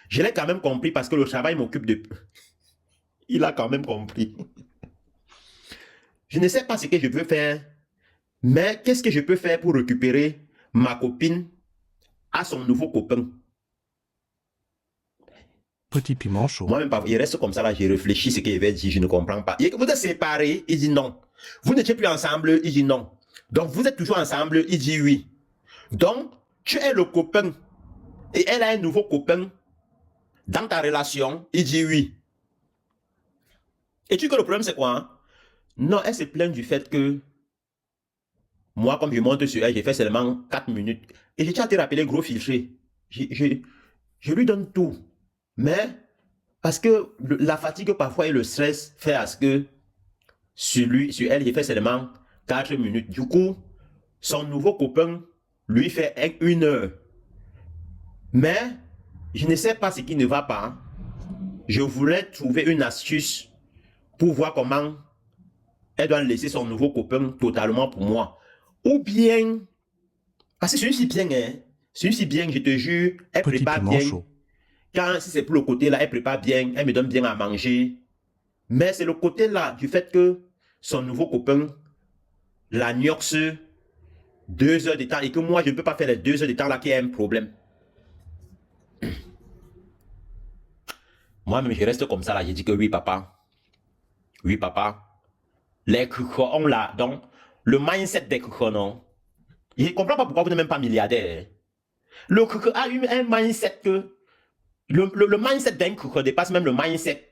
je l'ai quand même compris parce que le travail m'occupe de... Il a quand même compris. Je ne sais pas ce que je peux faire, mais qu'est-ce que je peux faire pour récupérer ma copine à son nouveau copain? Petit piment chaud. Moi-même, il reste comme ça, là, j'ai réfléchi ce qu'il avait dit, je ne comprends pas. Vous êtes séparés, il dit non. Vous n'étiez plus ensemble, il dit non. Donc, vous êtes toujours ensemble, il dit oui. Donc, tu es le copain et elle a un nouveau copain dans ta relation, il dit oui. Et tu sais que le problème, c'est quoi? Hein? Non, elle se plaint du fait que moi, comme je monte sur elle, j'ai fait seulement 4 minutes. Et j'ai déjà te rappeler gros fichier. Je lui donne tout. Mais, parce que la fatigue parfois et le stress fait à ce que sur elle, j'ai fait seulement 4 minutes. Du coup, son nouveau copain lui fait 1 heure. Mais, je ne sais pas ce qui ne va pas. Je voulais trouver une astuce pour voir comment elle doit laisser son nouveau copain totalement pour moi. Ou bien, parce que celui-ci bien, hein. Celui-ci bien, je te jure, elle Petit prépare piment bien. chaud. Quand, si c'est pour le côté là, elle prépare bien, elle me donne bien à manger. Mais c'est le côté là, du fait que son nouveau copain la gnoxe 2 heures de temps et que moi, je ne peux pas faire les 2 heures de temps là, qu'il y a un problème. Moi-même, je reste comme ça là, j'ai dit que oui, papa. Oui, papa. Les on là, donc, le mindset des non. Je ne comprends pas pourquoi vous n'êtes même pas milliardaire. Le a eu un mindset que le mindset d'un dépasse même le mindset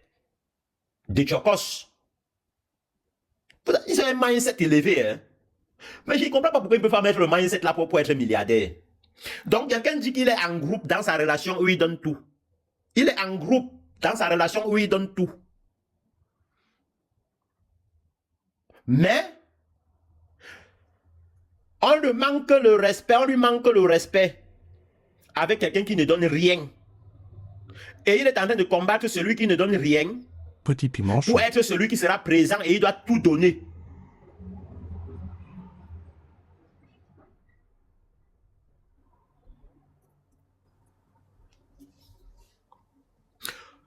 de Chokos. Ils ont un mindset élevé. Hein? Mais je ne comprends pas pourquoi ils ne peuvent pas mettre le mindset là pour être milliardaire. Donc, quelqu'un dit qu'il est en groupe dans sa relation où il donne tout. Il est en groupe dans sa relation où il donne tout. Mais, on lui manque le respect avec quelqu'un qui ne donne rien. Et il est en train de combattre celui qui ne donne rien Petit piment chaud. pour être celui qui sera présent et il doit tout donner.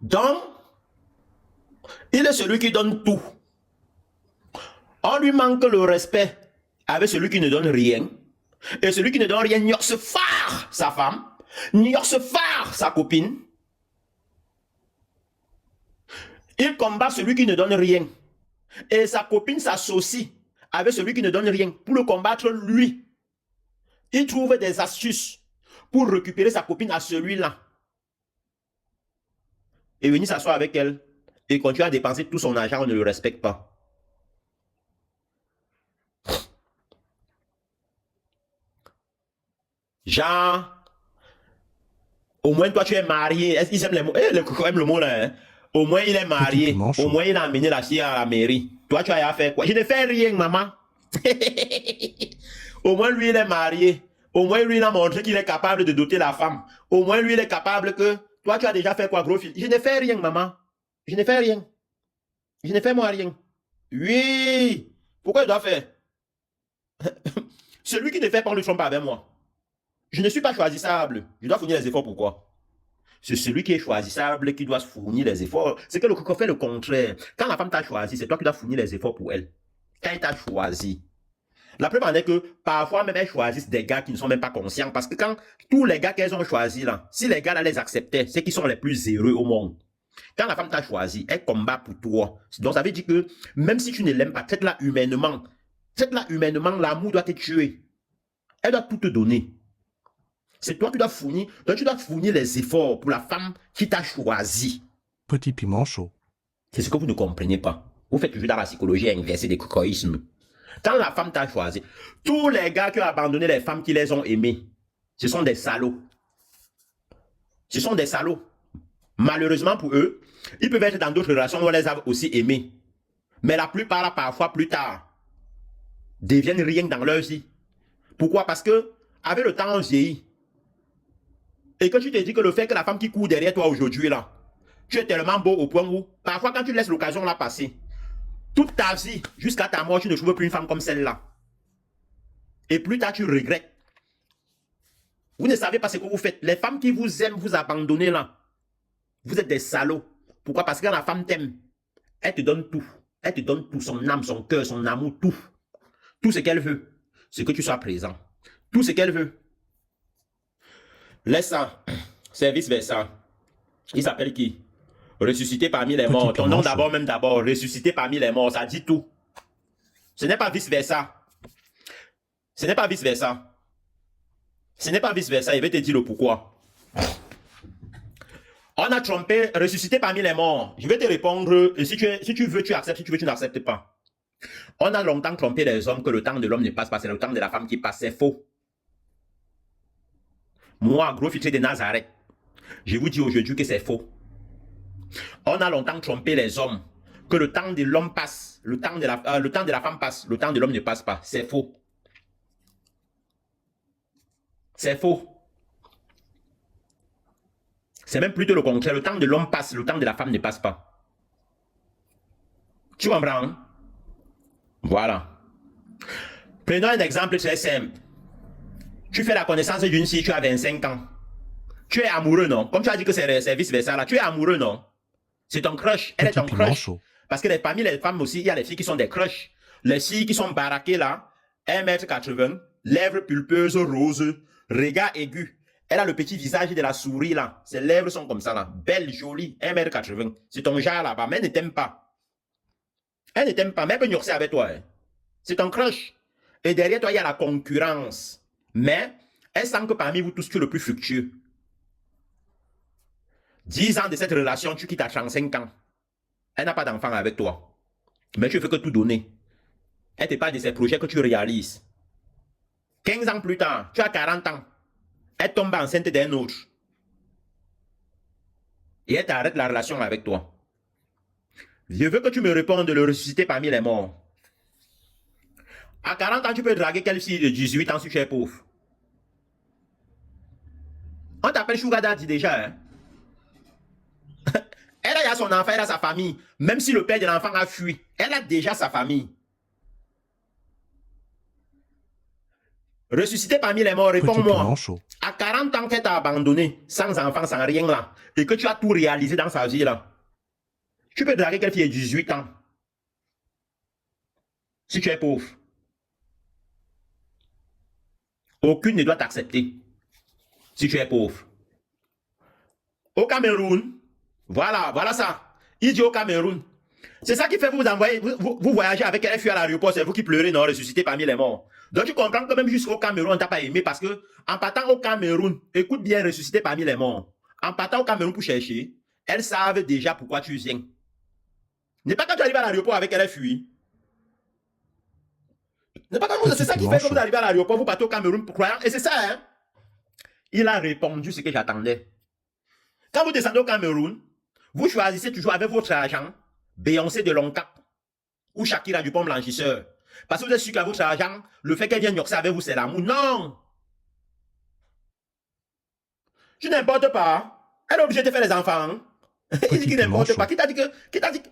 Donc, il est celui qui donne tout. On lui manque le respect avec celui qui ne donne rien. Et celui qui ne donne rien, il se phare sa femme, il se phare sa copine. Il combat celui qui ne donne rien. Et sa copine s'associe avec celui qui ne donne rien pour le combattre lui. Il trouve des astuces pour récupérer sa copine à celui-là. Et venir s'asseoir avec elle et continuer à dépenser tout son argent, on ne le respecte pas. Genre, au moins toi tu es marié. Ils aiment les mots. Les cocos aiment le mot là. Hein? Au moins il est marié. Au moins il a amené la fille à la mairie. Toi tu as fait quoi? Je ne fais rien, maman. Au moins lui il est marié. Au moins lui il a montré qu'il est capable de doter la femme. Au moins lui il est capable que... Toi tu as déjà fait quoi, gros fils? Je ne fais rien, maman. Je ne fais rien. Je ne fais moi rien. Oui. Pourquoi il doit faire? Celui qui ne fait pas, on ne le trompe pas avec moi. Je ne suis pas choisissable. Je dois fournir les efforts. Pourquoi? C'est celui qui est choisissable qui doit fournir les efforts. C'est que le coco fait le contraire. Quand la femme t'a choisi, c'est toi qui dois fournir les efforts pour elle. Quand elle t'a choisi. La preuve en est que parfois même elles choisissent des gars qui ne sont même pas conscients. Parce que quand tous les gars qu'elles ont choisis là, si les gars là les acceptaient, c'est qu'ils sont les plus heureux au monde. Quand la femme t'a choisi, elle combat pour toi. Donc ça veut dire que même si tu ne l'aimes pas, traite-la humainement. Traite-la humainement, l'amour doit te tuer. Elle doit tout te donner. C'est toi qui dois fournir. Donc tu dois fournir les efforts pour la femme qui t'a choisi. Petit piment chaud. C'est ce que vous ne comprenez pas. Vous faites toujours dans la psychologie inversée des cocoïsmes. Quand la femme t'a choisi, tous les gars qui ont abandonné les femmes qui les ont aimées, ce sont des salauds. Ce sont des salauds. Malheureusement pour eux, ils peuvent être dans d'autres relations où on les a aussi aimés. Mais la plupart, parfois plus tard, deviennent rien dans leur vie. Pourquoi? Parce que, avec le temps, on vieillit. Et que tu te dis que le fait que la femme qui court derrière toi aujourd'hui, là, tu es tellement beau au point où, parfois quand tu laisses l'occasion là passer, toute ta vie, jusqu'à ta mort, tu ne trouves plus une femme comme celle-là. Et plus tard, tu regrettes. Vous ne savez pas ce que vous faites. Les femmes qui vous aiment, vous abandonnez là. Vous êtes des salauds. Pourquoi? Parce que quand la femme t'aime, elle te donne tout. Elle te donne tout, son âme, son cœur, son amour, tout. Tout ce qu'elle veut, c'est que tu sois présent. Tout ce qu'elle veut. Laisse ça. C'est vice-versa. Il s'appelle qui? Ressuscité parmi les morts. Ton nom d'abord, même d'abord. Ressuscité parmi les morts, ça dit tout. Ce n'est pas vice-versa. Ce n'est pas vice-versa. Ce n'est pas vice-versa. Je vais te dire le pourquoi. On a trompé, ressuscité parmi les morts. Je vais te répondre. Et si tu veux, tu acceptes. Si tu veux, tu n'acceptes pas. On a longtemps trompé les hommes que le temps de l'homme ne passe pas. C'est le temps de la femme qui passe. C'est faux. Moi, gros filtré de Nazareth, je vous dis aujourd'hui que c'est faux. On a longtemps trompé les hommes que le temps de l'homme passe. Le temps de la femme passe. Le temps de l'homme ne passe pas. C'est faux. C'est faux. C'est même plutôt le contraire. Le temps de l'homme passe, le temps de la femme ne passe pas. Tu comprends? Hein? Voilà. Prenons un exemple très simple. Tu fais la connaissance d'une fille, tu as 25 ans. Tu es amoureux, non? Comme tu as dit que c'est vice-versa, là. Tu es amoureux, non? C'est ton crush. Elle est ton crush. Parce que parmi les femmes aussi, il y a les filles qui sont des crushs. Les filles qui sont baraquées, là, 1m80, lèvres pulpeuses, roses, regard aigu. Elle a le petit visage de la souris, là. Ses lèvres sont comme ça, là. Belle, jolie, 1m80. C'est ton genre là-bas, mais elle ne t'aime pas. Elle ne t'aime pas, mais elle peut nurser avec toi. Hein. C'est ton crush. Et derrière toi, il y a la concurrence. Mais elle sent que parmi vous tous, tu es le plus fructueux. 10 ans de cette relation, tu quittes à 35 ans. Elle n'a pas d'enfant avec toi. Mais tu ne fais que tout donner. Elle te parle de ses projets que tu réalises. 15 ans plus tard, tu as 40 ans. Elle tombe enceinte d'un autre. Et elle t'arrête la relation avec toi. Je veux que tu me répondes de le ressusciter parmi les morts. À 40 ans, tu peux draguer quelle fille de 18 ans si tu es pauvre. On t'appelle Sugar Daddy déjà. Hein? Elle a son enfant, elle a sa famille. Même si le père de l'enfant a fui, elle a déjà sa famille. Ressuscité parmi les morts, réponds-moi. À 40 ans qu'elle t'a abandonné, sans enfant, sans rien là, et que tu as tout réalisé dans sa vie là, tu peux draguer quelle fille de 18 ans. Si tu es pauvre. Aucune ne doit t'accepter. Si tu es pauvre. Au Cameroun, voilà ça. Il dit au Cameroun. C'est ça qui fait vous envoyer, vous voyagez avec elle, fuir à l'aéroport, c'est vous qui pleurez, non, ressuscité parmi les morts. Donc tu comprends que même jusqu'au Cameroun, on ne t'a pas aimé parce que en partant au Cameroun, écoute bien, ressuscité parmi les morts. En partant au Cameroun pour chercher, elles savent déjà pourquoi tu viens. N'est pas quand tu arrives à l'aéroport avec elle, elle fuit. N'est pas quand c'est ça qui fait que vous arrivez à l'aéroport, vous partez au Cameroun pour croire. Et c'est ça, hein. Il a répondu ce que j'attendais. Quand vous descendez au Cameroun, vous choisissez toujours avec votre argent Beyoncé de Longcap ou Shakira du Pont Blanchisseur. Parce que vous êtes sûr qu'à votre argent, le fait qu'elle vienne nurser avec vous, c'est l'amour. Non! Tu n'importe pas. Elle est obligée de faire les enfants. Il dit qu'il n'importe pas. Qui t'a dit que...